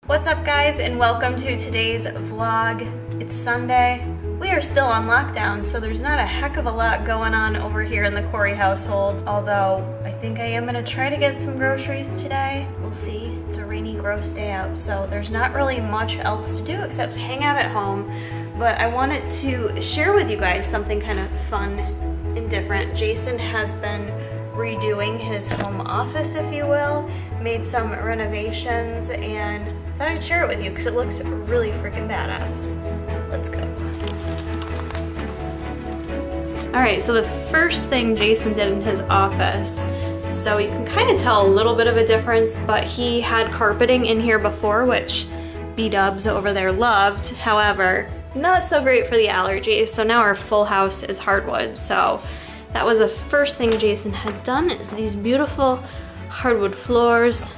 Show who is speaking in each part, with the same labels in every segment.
Speaker 1: What's up guys, and welcome to today's vlog. It's Sunday. We are still on lockdown, so there's not a heck of a lot going on over here in the Corey household, although I think I am gonna try to get some groceries today. We'll see. It's a rainy, gross day out, so there's not really much else to do except hang out at home. But I wanted to share with you guys something kind of fun and different. Jason has been redoing his home office, if you will, made some renovations, and I thought I'd share it with you because it looks really freaking badass. Let's go. All right, so the first thing Jason did in his office, so you can kind of tell a little bit of a difference, but he had carpeting in here before, which B-dubs over there loved. However, not so great for the allergies, so now our full house is hardwood. So that was the first thing Jason had done, is these beautiful hardwood floors.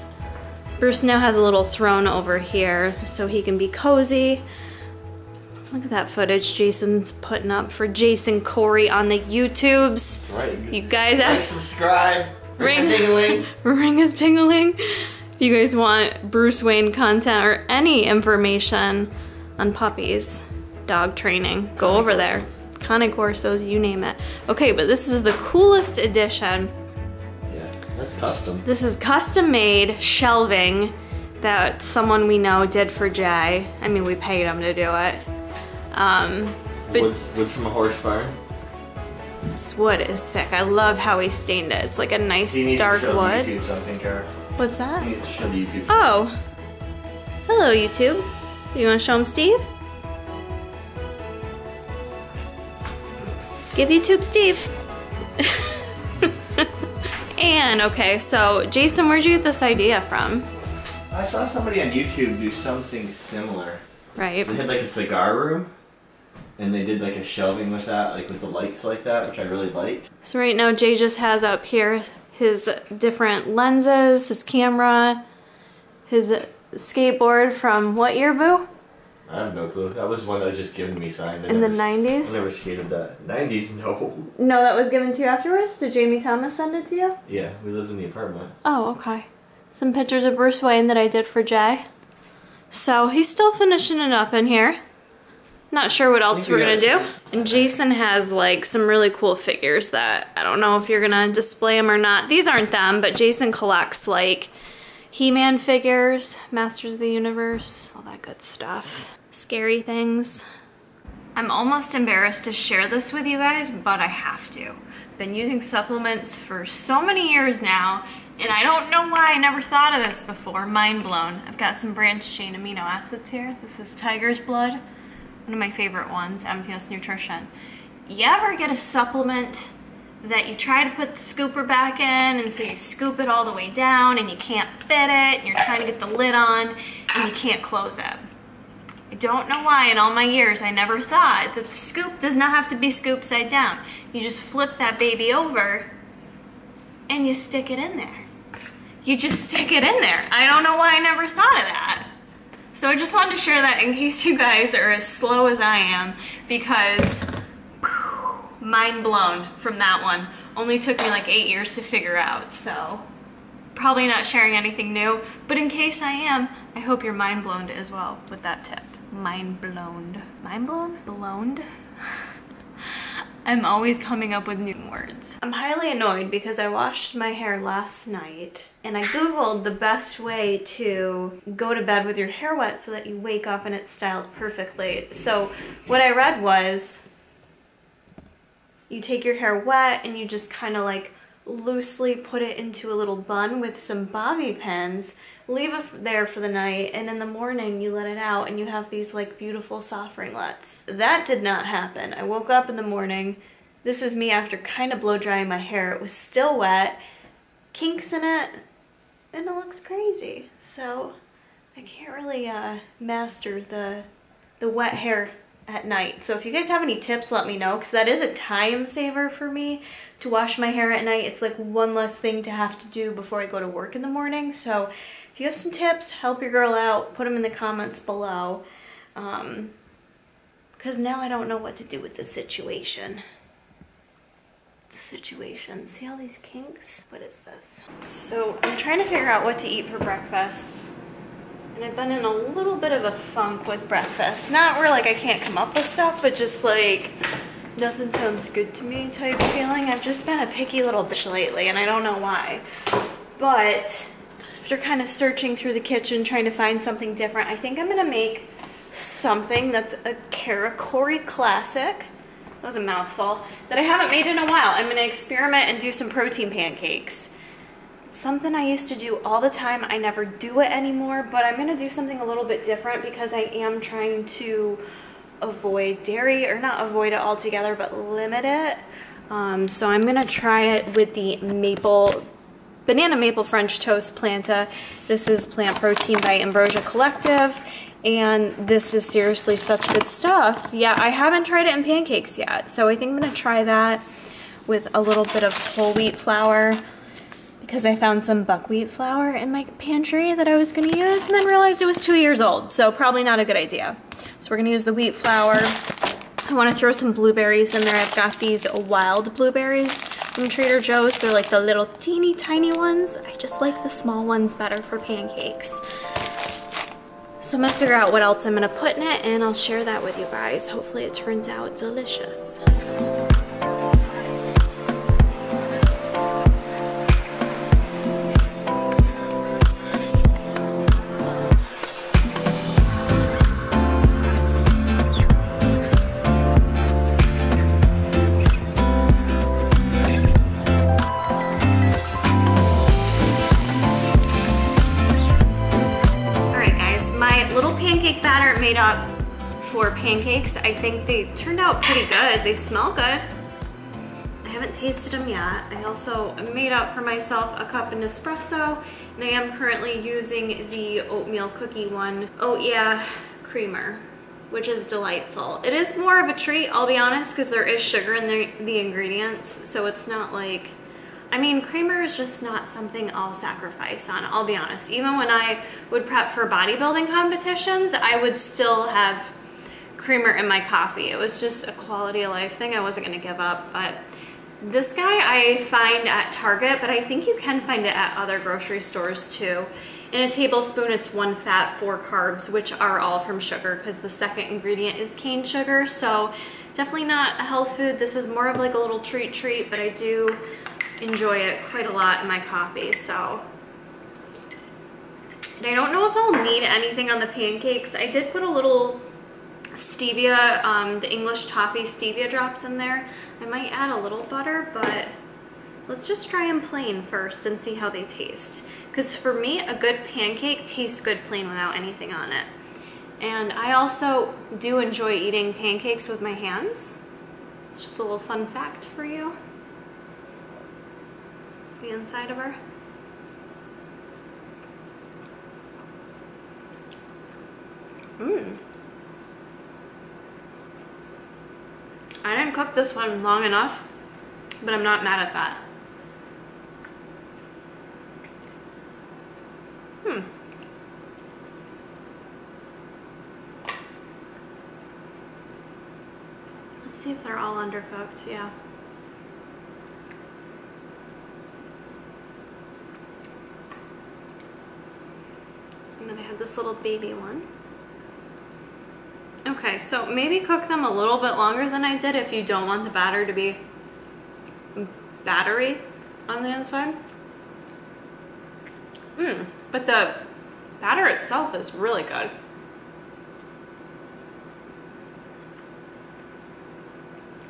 Speaker 1: Bruce now has a little throne over here so he can be cozy. Look at that footage Jason's putting up for Jason Corey on the YouTubes. Right. You guys ask,
Speaker 2: subscribe, ring
Speaker 1: is tingling. If you guys want Bruce Wayne content or any information on puppies, dog training, go over there. Cane Corsos, you name it. Okay, but this is the coolest edition.
Speaker 2: That's custom.
Speaker 1: This is custom made shelving that someone we know did for Jay. I mean, we paid him to do it. But
Speaker 2: wood from a horse barn.
Speaker 1: This wood is sick. I love how he stained it. It's like a nice dark wood.
Speaker 2: YouTube something, Kara.
Speaker 1: What's that?
Speaker 2: He needs to show the YouTube.
Speaker 1: Oh. Hello, YouTube. You want to show him Steve? Give YouTube Steve. And, okay, so Jason, where'd you get this idea from?
Speaker 2: I saw somebody on YouTube do something similar.
Speaker 1: Right.
Speaker 2: They had like a cigar room, and they did like a shelving with that, like with the lights like that, which I really liked.
Speaker 1: So right now Jay just has up here his different lenses, his camera, his skateboard from what year, Boo?
Speaker 2: I have no clue. That was one that was just given to me signed.
Speaker 1: In the 90s?
Speaker 2: I never skated that. 90s? No.
Speaker 1: No, that was given to you afterwards? Did Jamie Thomas send it to you?
Speaker 2: Yeah, we lived in the apartment.
Speaker 1: Oh, okay. Some pictures of Bruce Wayne that I did for Jay. So he's still finishing it up in here. Not sure what else we're gonna do. And Jason has like some really cool figures that I don't know if you're gonna display them or not. These aren't them, but Jason collects like He-Man figures, Masters of the Universe, all that good stuff. Scary things. I'm almost embarrassed to share this with you guys, but I have to. I've been using supplements for so many years now, and I don't know why I never thought of this before. Mind blown. I've got some branched chain amino acids here. This is tiger's blood, one of my favorite ones, MTS Nutrition. You ever get a supplement that you try to put the scooper back in, and so you scoop it all the way down and you can't fit it, and you're trying to get the lid on and you can't close it? I don't know why in all my years I never thought that the scoop does not have to be scooped side down. You just flip that baby over and you stick it in there. You just stick it in there. I don't know why I never thought of that. So I just wanted to share that in case you guys are as slow as I am, because mind blown from that one. Only took me like 8 years to figure out, so probably not sharing anything new, but in case I am, I hope you're mind blown as well with that tip. Mind blown. Mind blown? Blown? I'm always coming up with new words. I'm highly annoyed because I washed my hair last night and I googled the best way to go to bed with your hair wet so that you wake up and it's styled perfectly. So what I read was you take your hair wet and you just kind of like loosely put it into a little bun with some bobby pins, leave it there for the night, and in the morning you let it out and you have these like beautiful soft ringlets. That did not happen. I woke up in the morning. This is me after kind of blow drying my hair. It was still wet, kinks in it, and it looks crazy. So I can't really master the wet hair at night. So if you guys have any tips, let me know, because that is a time saver for me to wash my hair at night. It's like one less thing to have to do before I go to work in the morning. So if you have some tips, help your girl out, put them in the comments below, because now I don't know what to do with this situation. See all these kinks? What is this? So I'm trying to figure out what to eat for breakfast. And I've been in a little bit of a funk with breakfast. Not where like I can't come up with stuff, but just like nothing sounds good to me type feeling. I've just been a picky little bitch lately and I don't know why. But after kind of searching through the kitchen trying to find something different, I think I'm gonna make something that's a Karakori classic. That was a mouthful. That I haven't made in a while. I'm gonna experiment and do some protein pancakes. It's something I used to do all the time. I never do it anymore, but I'm gonna do something a little bit different because I am trying to avoid dairy, or not avoid it altogether, but limit it. So I'm gonna try it with the banana maple French toast planta. This is Plant Protein by Ambrosia Collective, and this is seriously such good stuff. Yeah, I haven't tried it in pancakes yet, so I think I'm gonna try that with a little bit of whole wheat flour, because I found some buckwheat flour in my pantry that I was gonna use and then realized it was 2 years old, so probably not a good idea. So we're gonna use the wheat flour. I wanna throw some blueberries in there. I've got these wild blueberries from Trader Joe's. They're like the little teeny tiny ones. I just like the small ones better for pancakes. So I'm gonna figure out what else I'm gonna put in it and I'll share that with you guys. Hopefully it turns out delicious. Made up for pancakes. I think they turned out pretty good. They smell good. I haven't tasted them yet. I also made up for myself a cup of Nespresso, and I am currently using the oatmeal cookie one. Oh yeah, creamer, which is delightful. It is more of a treat, I'll be honest, because there is sugar in the ingredients, so it's not like, I mean, creamer is just not something I'll sacrifice on, I'll be honest. Even when I would prep for bodybuilding competitions, I would still have creamer in my coffee. It was just a quality of life thing I wasn't gonna give up. But this guy I find at Target, but I think you can find it at other grocery stores too. In a tablespoon, it's 1 fat, 4 carbs, which are all from sugar because the second ingredient is cane sugar. So definitely not a health food. This is more of like a little treat, but I do enjoy it quite a lot in my coffee. So, and I don't know if I'll need anything on the pancakes. I did put a little stevia, the English toffee stevia drops in there. I might add a little butter, but let's just try them plain first and see how they taste. Because for me, a good pancake tastes good plain without anything on it. And I also do enjoy eating pancakes with my hands. It's just a little fun fact for you. The inside of her. I didn't cook this one long enough, but I'm not mad at that. Let's see if they're all undercooked. Yeah. And then I had this little baby one. Okay, so maybe cook them a little bit longer than I did if you don't want the batter to be battery on the inside. But the batter itself is really good.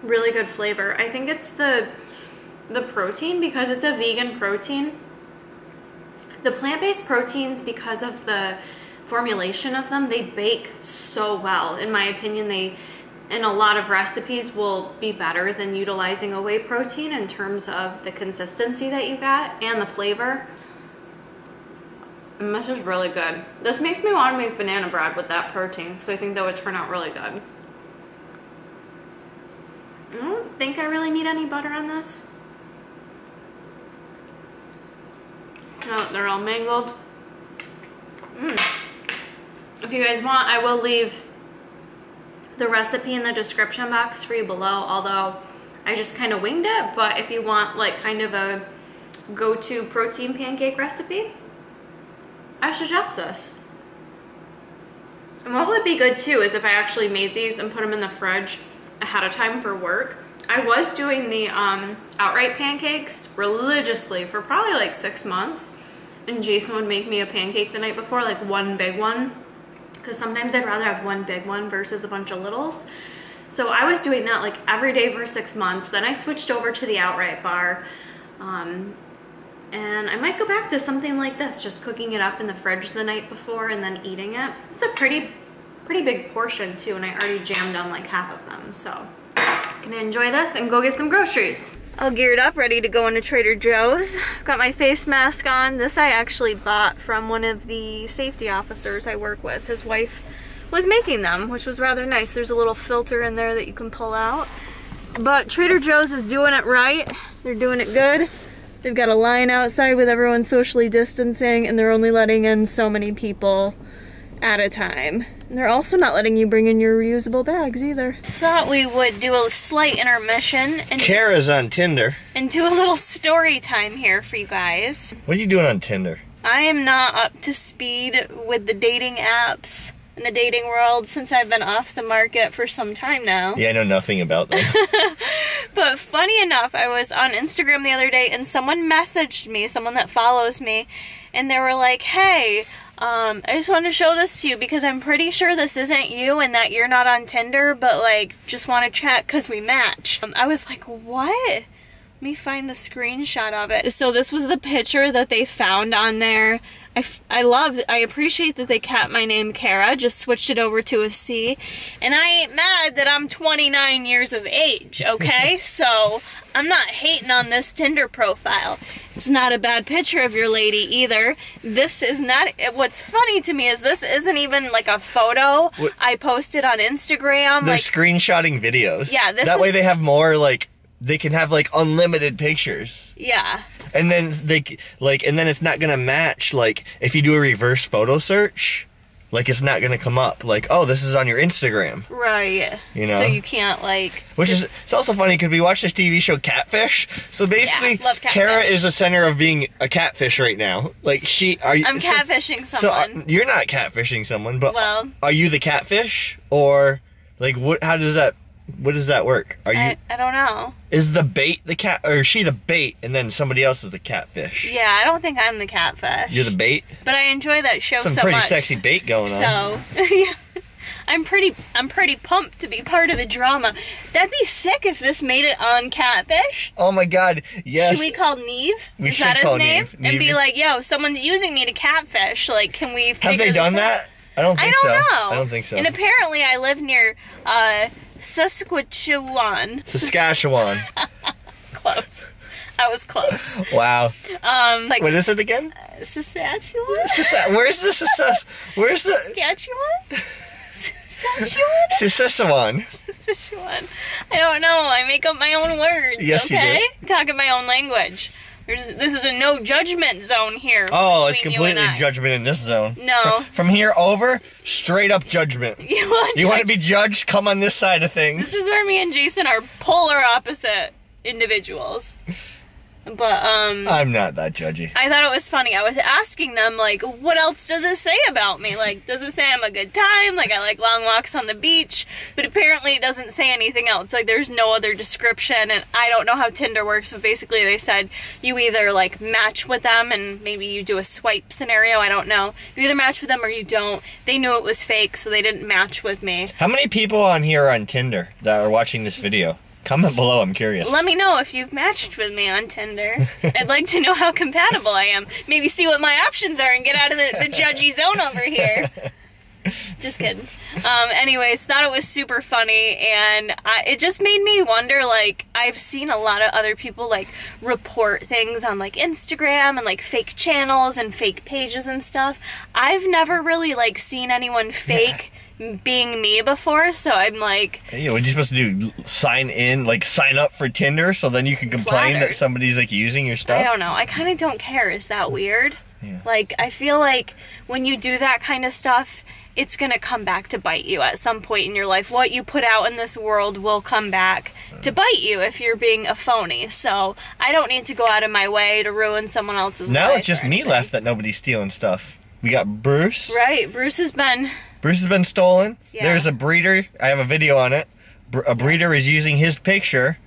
Speaker 1: Really good flavor. I think it's the protein, because it's a vegan protein. The plant-based proteins, because of the formulation of them, they bake so well. In my opinion, they, in a lot of recipes, will be better than utilizing a whey protein in terms of the consistency that you get and the flavor. And this is really good. This makes me want to make banana bread with that protein, so I think that would turn out really good. I don't think I really need any butter on this. No, they're all mangled. If you guys want, I will leave the recipe in the description box for you below, although I just kind of winged it. But if you want like kind of a go-to protein pancake recipe, I suggest this. And what would be good too is if I actually made these and put them in the fridge ahead of time for work. I was doing the outright pancakes religiously for probably like 6 months. And Jason would make me a pancake the night before, like one big one. Because sometimes I'd rather have one big one versus a bunch of littles. So I was doing that like every day for 6 months. Then I switched over to the outright bar. And I might go back to something like this, just cooking it up in the fridge the night before and then eating it. It's a pretty big portion too, and I already jammed on like half of them. So gonna enjoy this and go get some groceries. All geared up, ready to go into Trader Joe's. Got my face mask on. This I actually bought from one of the safety officers I work with. His wife was making them, which was rather nice. There's a little filter in there that you can pull out. But Trader Joe's is doing it right. They're doing it good. They've got a line outside with everyone socially distancing, and they're only letting in so many people at a time. And they're also not letting you bring in your reusable bags either. Thought we would do a slight intermission and
Speaker 2: Kara's on Tinder.
Speaker 1: And do a little story time here for you guys.
Speaker 2: What are you doing on Tinder?
Speaker 1: I am not up to speed with the dating apps in the dating world since I've been off the market for some time now.
Speaker 2: Yeah, I know nothing about them.
Speaker 1: But funny enough, I was on Instagram the other day and someone messaged me, someone that follows me, and they were like, hey, I just wanted to show this to you because I'm pretty sure this isn't you and that you're not on Tinder, but like, just want to chat because we match. I was like, what? Let me find the screenshot of it. So this was the picture that they found on there. I appreciate that they kept my name Kara, just switched it over to a C. And I ain't mad that I'm 29 years of age, okay? So I'm not hating on this Tinder profile. It's not a bad picture of your lady either. This is not, what's funny to me is this isn't even like a photo I posted on Instagram.
Speaker 2: They're
Speaker 1: like,
Speaker 2: screenshotting videos.
Speaker 1: Yeah,
Speaker 2: that way they have more like, they can have like unlimited pictures.
Speaker 1: Yeah.
Speaker 2: And then and then it's not gonna match, like if you do a reverse photo search, like it's not gonna come up like, oh, this is on your Instagram.
Speaker 1: Right.
Speaker 2: You know?
Speaker 1: So you can't like...
Speaker 2: Which is, it's also funny because we watched this TV show Catfish. So basically,
Speaker 1: yeah, love Catfish.
Speaker 2: Kara is the center of being a catfish right now. Like
Speaker 1: I'm catfishing someone.
Speaker 2: So you're not catfishing someone, but
Speaker 1: well,
Speaker 2: are you the catfish? Or like what does that work? I
Speaker 1: don't know.
Speaker 2: Is the bait the cat, or is she the bait and then somebody else is the catfish?
Speaker 1: Yeah, I don't think I'm the catfish.
Speaker 2: You're the bait?
Speaker 1: But I enjoy that show so much.
Speaker 2: Some pretty sexy bait going on.
Speaker 1: So, yeah. I'm pretty pumped to be part of the drama. That'd be sick if this made it on Catfish.
Speaker 2: Oh my god, yes.
Speaker 1: Should we call Neve?
Speaker 2: We should call Neve.
Speaker 1: And be like, yo, someone's using me to catfish. Like, can we figure
Speaker 2: Have they done
Speaker 1: this out?
Speaker 2: that? I don't think so.
Speaker 1: I
Speaker 2: don't think so.
Speaker 1: And apparently I live near Saskatchewan. Close. I was close.
Speaker 2: Wow.
Speaker 1: Like,
Speaker 2: what is it again?
Speaker 1: Saskatchewan?
Speaker 2: Where's the
Speaker 1: Saskatchewan?
Speaker 2: Saskatchewan?
Speaker 1: Saskatchewan. I don't know. I make up my own words.
Speaker 2: Yes,
Speaker 1: okay?
Speaker 2: you do.
Speaker 1: Talk in my own language. This is a no judgment zone here.
Speaker 2: Oh, it's completely judgment in this zone.
Speaker 1: No.
Speaker 2: From here over, straight up judgment. You want to be judged? Come on this side of things.
Speaker 1: This is where me and Jason are polar opposite individuals. But,
Speaker 2: I'm not that judgy.
Speaker 1: I thought it was funny. I was asking them, like, what else does it say about me? Like, does it say I'm a good time? Like, I like long walks on the beach? But apparently it doesn't say anything else. Like, there's no other description, and I don't know how Tinder works, but basically they said you either, like, match with them, and maybe you do a swipe scenario, I don't know. You either match with them or you don't. They knew it was fake, so they didn't match with me.
Speaker 2: How many people on here are on Tinder that are watching this video? Comment below, I'm curious.
Speaker 1: Let me know if you've matched with me on Tinder. I'd like to know how compatible I am. Maybe see what my options are and get out of the judgy zone over here. Just kidding. Anyways, thought it was super funny, and it just made me wonder, like, I've seen a lot of other people, like, report things on, like, Instagram and, like, fake channels and fake pages and stuff. I've never really, like, seen anyone fake being me before, so I'm like...
Speaker 2: Yeah, what are you supposed to do? Sign up for Tinder so then you can complain that somebody's, like, using your stuff?
Speaker 1: I don't know. I kind of don't care. Is that weird?
Speaker 2: Yeah.
Speaker 1: Like, I feel like when you do that kind of stuff, it's gonna come back to bite you at some point in your life. What you put out in this world will come back to bite you if you're being a phony. So I don't need to go out of my way to ruin someone else's life.
Speaker 2: Now it's just me left that nobody's stealing stuff. We got Bruce.
Speaker 1: Right, Bruce has been
Speaker 2: Bruce has been stolen.
Speaker 1: Yeah.
Speaker 2: There's a breeder. I have a video on it. A breeder is using his picture,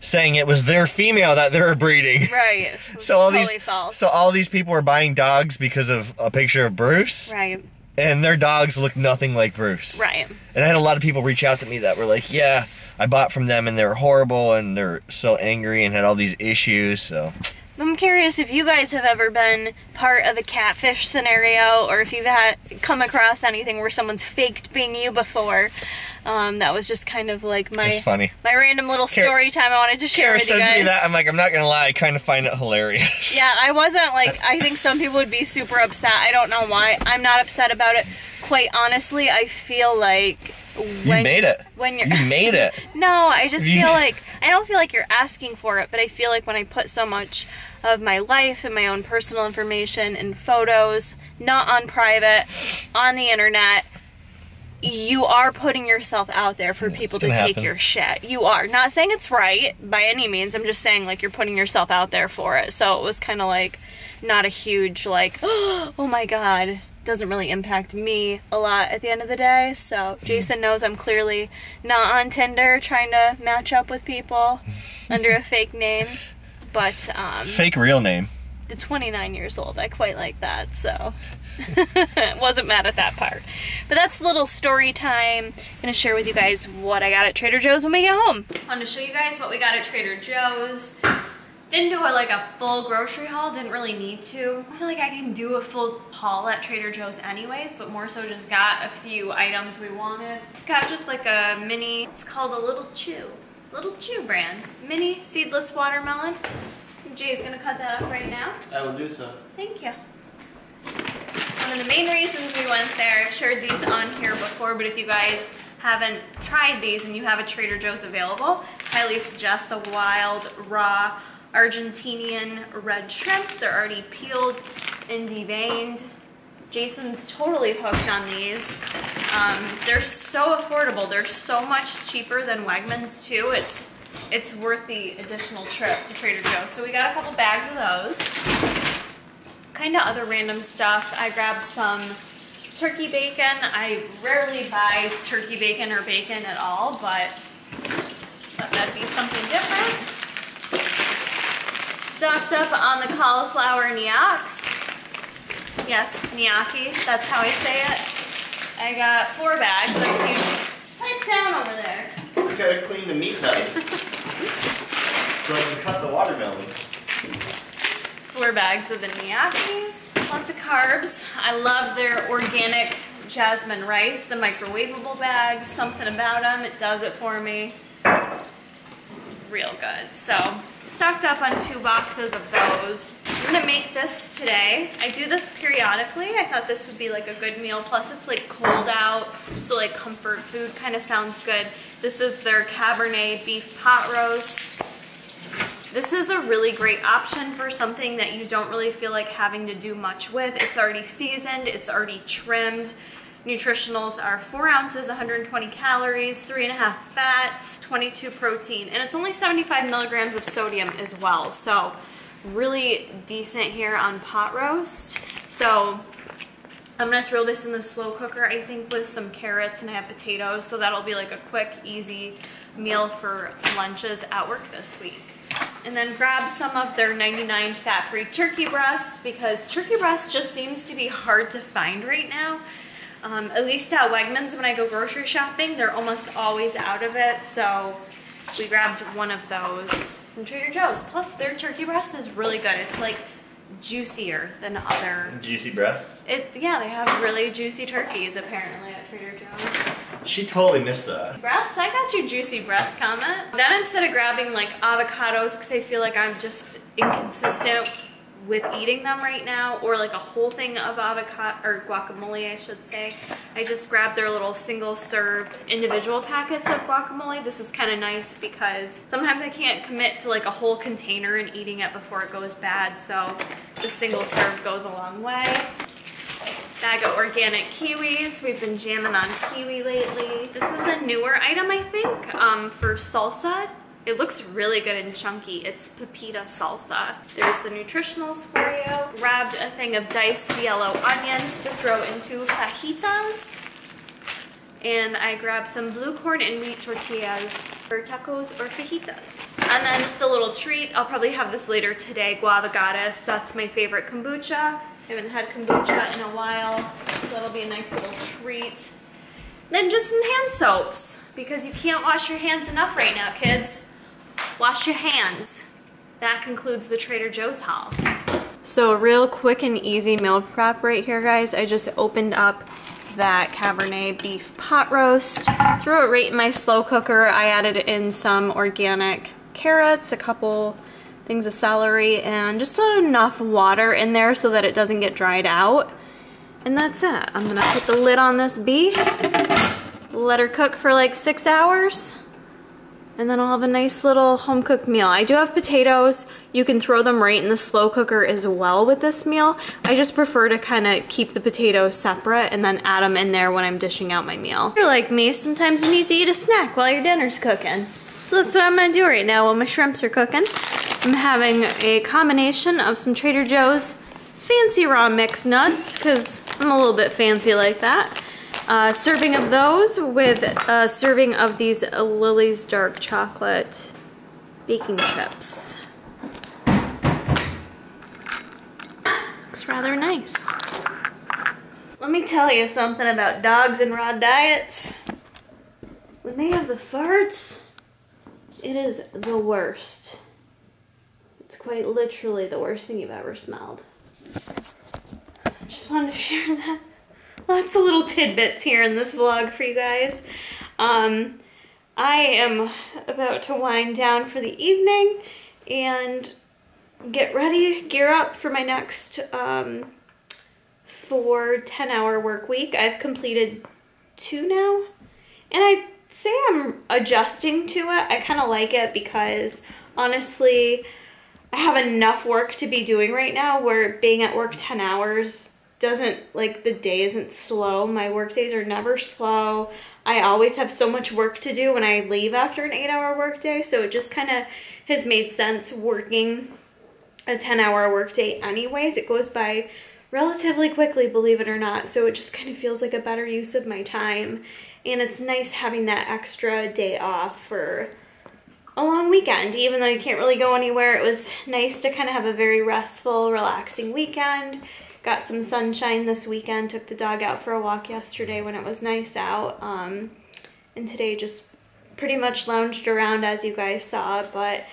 Speaker 2: saying it was their female that they were breeding.
Speaker 1: Right.
Speaker 2: So all
Speaker 1: totally
Speaker 2: these,
Speaker 1: false.
Speaker 2: So all these people were buying dogs because of a picture of Bruce.
Speaker 1: Right.
Speaker 2: And their dogs look nothing like Bruce.
Speaker 1: Right.
Speaker 2: And I had a lot of people reach out to me that were like, yeah, I bought from them and they're horrible and they're so angry and had all these issues, so.
Speaker 1: I'm curious if you guys have ever been part of a catfish scenario, or if you've come across anything where someone's faked being you before. That was just kind of like my random little story time I wanted to share with you guys.
Speaker 2: Kara says me that, I'm like, I'm not gonna lie, I kind of find it hilarious.
Speaker 1: Yeah, I wasn't like, I think some people would be super upset. I don't know why. I'm not upset about it. Quite honestly, I feel like
Speaker 2: you made it. You made it.
Speaker 1: No, I just feel like, I don't feel like you're asking for it, but I feel like when I put so much of my life and my own personal information and photos, not on private, on the internet, you are putting yourself out there for people to take your shit. You are. Not saying it's right by any means. I'm just saying like you're putting yourself out there for it. So it was kind of like not a huge like, oh my God. Doesn't really impact me a lot at the end of the day. So Jason knows I'm clearly not on Tinder trying to match up with people under a fake name. But
Speaker 2: fake real name.
Speaker 1: The 29 years old. I quite like that, so wasn't mad at that part. But that's a little story time. I'm gonna share with you guys what I got at Trader Joe's when we get home. I wanted to show you guys what we got at Trader Joe's. Didn't do like a full grocery haul, didn't really need to. I feel like I can do a full haul at Trader Joe's anyways, but more so just got a few items we wanted. Got just like a mini, it's called a Little Chew brand. Mini seedless watermelon. Jay's gonna cut that up right now.
Speaker 2: I will do so.
Speaker 1: Thank you. One of the main reasons we went there, I've shared these on here before, but if you guys haven't tried these and you have a Trader Joe's available, highly suggest the wild, raw, Argentinian red shrimp. They're already peeled and deveined. Jason's totally hooked on these. They're so affordable. They're so much cheaper than Wegmans too. It's worth the additional trip to Trader Joe's. So we got a couple bags of those. Kind of other random stuff. I grabbed some turkey bacon. I rarely buy turkey bacon or bacon at all, but thought that'd be something different. Stocked up on the cauliflower gnocchs. Yes, gnocchi, that's how I say it. I got 4 bags, that's usually, put it down over there.
Speaker 2: I gotta clean the meat knife so I can cut the watermelon.
Speaker 1: 4 bags of the gnocchis, lots of carbs. I love their organic jasmine rice, the microwavable bags, something about them, it does it for me. Real good. So stocked up on 2 boxes of those. I'm gonna make this today. I do this periodically. I thought this would be like a good meal. Plus it's like cold out, so like comfort food kind of sounds good. This is their Cabernet beef pot roast. This is a really great option for something that you don't really feel like having to do much with. It's already seasoned, it's already trimmed. Nutritionals are 4 ounces, 120 calories, 3.5 fat, 22 protein, and it's only 75 milligrams of sodium as well. So really decent here on pot roast. So I'm gonna throw this in the slow cooker, I think, with some carrots, and I have potatoes, so that'll be like a quick, easy meal for lunches at work this week. And then grab some of their 99 fat-free turkey breast, because turkey breast just seems to be hard to find right now. At least at Wegmans when I go grocery shopping, they're almost always out of it, so we grabbed one of those from Trader Joe's. Plus their turkey breast is really good. It's like juicier than other...
Speaker 2: Juicy breasts?
Speaker 1: Yeah, they have really juicy turkeys apparently at Trader Joe's.
Speaker 2: She totally missed that.
Speaker 1: Breasts? I got your juicy breast comment. Then instead of grabbing like avocados, because I feel like I'm just inconsistent with eating them right now, or like a whole thing of avocado or guacamole I should say, I just grabbed their little single serve individual packets of guacamole. This is kind of nice because sometimes I can't commit to like a whole container and eating it before it goes bad, so the single serve goes a long way. Bag of organic kiwis. We've been jamming on kiwi lately. This is a newer item, I think, for salsa. It looks really good and chunky. It's pepita salsa. There's the nutritionals for you. Grabbed a thing of diced yellow onions to throw into fajitas. And I grabbed some blue corn and wheat tortillas for tacos or fajitas. And then just a little treat, I'll probably have this later today, Guava Goddess. That's my favorite kombucha. I haven't had kombucha in a while, so that'll be a nice little treat. Then just some hand soaps, because you can't wash your hands enough right now, kids. Wash your hands. That concludes the Trader Joe's haul. So a real quick and easy meal prep right here, guys. I just opened up that Cabernet beef pot roast, threw it right in my slow cooker. I added in some organic carrots, a couple things of celery, and just enough water in there so that it doesn't get dried out. And that's it. I'm gonna put the lid on this bee, let her cook for like 6 hours, and then I'll have a nice little home cooked meal. I do have potatoes. You can throw them right in the slow cooker as well with this meal. I just prefer to kind of keep the potatoes separate and then add them in there when I'm dishing out my meal. If you're like me, sometimes you need to eat a snack while your dinner's cooking. So that's what I'm gonna do right now while my shrimps are cooking. I'm having a combination of some Trader Joe's fancy raw mixed nuts, because I'm a little bit fancy like that. Serving of those with a serving of these Lily's dark chocolate baking chips. Looks rather nice. Let me tell you something about dogs and raw diets. When they have the farts, it is the worst. It's quite literally the worst thing you've ever smelled. Just wanted to share that. Lots of little tidbits here in this vlog for you guys. I am about to wind down for the evening and get ready, gear up for my next 10-hour work week. I've completed 2 now, and I'd say I'm adjusting to it. I kind of like it because honestly, I have enough work to be doing right now where being at work 10 hours doesn't, like, the day isn't slow. My work days are never slow. I always have so much work to do when I leave after an 8-hour work day, so it just kind of has made sense working a 10-hour work day anyways. It goes by relatively quickly, believe it or not, so it just kind of feels like a better use of my time, and it's nice having that extra day off for a long weekend. Even though you can't really go anywhere, it was nice to kind of have a very restful, relaxing weekend. Got some sunshine this weekend, took the dog out for a walk yesterday when it was nice out, and today just pretty much lounged around as you guys saw, but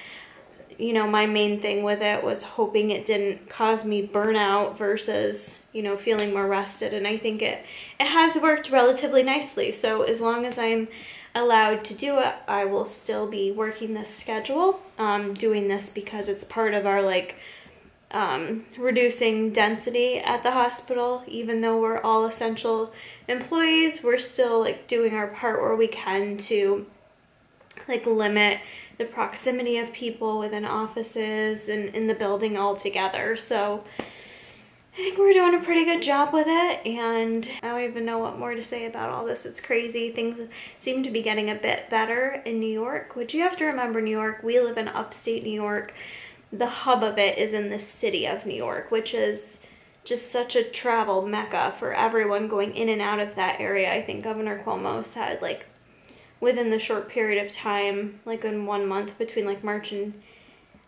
Speaker 1: you know, my main thing with it was hoping it didn't cause me burnout versus, you know, feeling more rested, and I think it has worked relatively nicely. So as long as I'm allowed to do it, I will still be working this schedule, doing this because it's part of our, like, reducing density at the hospital. Even though we're all essential employees, we're still, like, doing our part where we can to, like, limit the proximity of people within offices and in the building altogether. So I think we're doing a pretty good job with it, and I don't even know what more to say about all this. It's crazy. Things seem to be getting a bit better in New York, which you have to remember, New York, we live in upstate New York. The hub of it is in the city of New York, which is just such a travel mecca for everyone going in and out of that area. I think Governor Cuomo said, like, within the short period of time, like in 1 month between like March and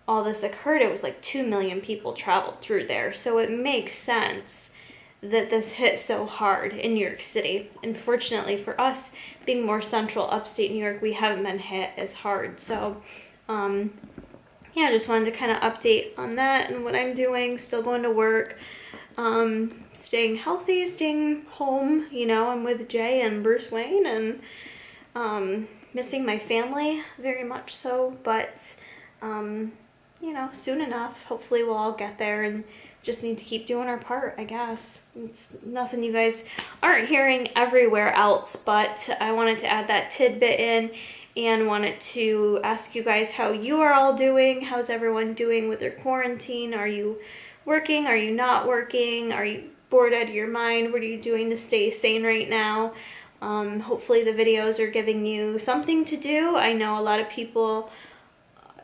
Speaker 1: all this occurred, it was like 2 million people traveled through there. So it makes sense that this hit so hard in New York City. Unfortunately for us, being more central upstate New York, we haven't been hit as hard. So yeah, I just wanted to kind of update on that and what I'm doing. Still going to work, staying healthy, staying home. You know, I'm with Jay and Bruce Wayne, and missing my family very much so, but you know, soon enough, hopefully we'll all get there, and just need to keep doing our part, I guess. It's nothing you guys aren't hearing everywhere else, but I wanted to add that tidbit in and wanted to ask you guys how you are all doing. How's everyone doing with their quarantine? Are you working? Are you not working? Are you bored out of your mind? What are you doing to stay sane right now? Hopefully the videos are giving you something to do. I know a lot of people,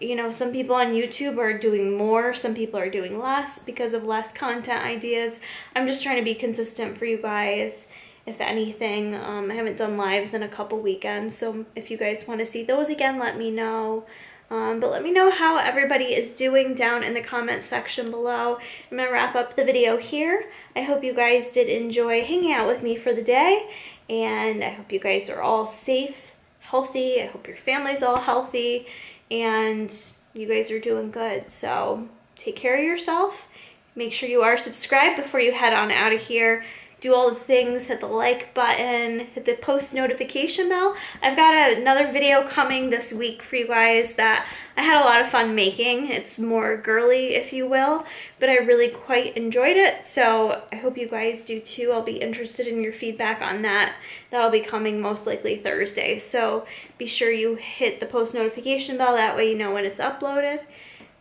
Speaker 1: you know, some people on YouTube are doing more, some people are doing less because of less content ideas. I'm just trying to be consistent for you guys if anything. I haven't done lives in a couple weekends, so if you guys want to see those again, let me know. But let me know how everybody is doing down in the comment section below. I'm going to wrap up the video here. I hope you guys did enjoy hanging out with me for the day, and I hope you guys are all safe, healthy. I hope your family's all healthy, and you guys are doing good. So take care of yourself. Make sure you are subscribed before you head on out of here. Do all the things, hit the like button, hit the post notification bell. I've got another video coming this week for you guys that I had a lot of fun making. It's more girly, if you will, but I really quite enjoyed it, so I hope you guys do too. I'll be interested in your feedback on that. That'll be coming most likely Thursday, so be sure you hit the post notification bell, that way you know when it's uploaded,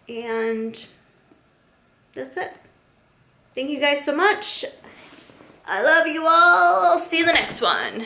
Speaker 1: and that's it. Thank you guys so much. I love you all. I'll see you in the next one.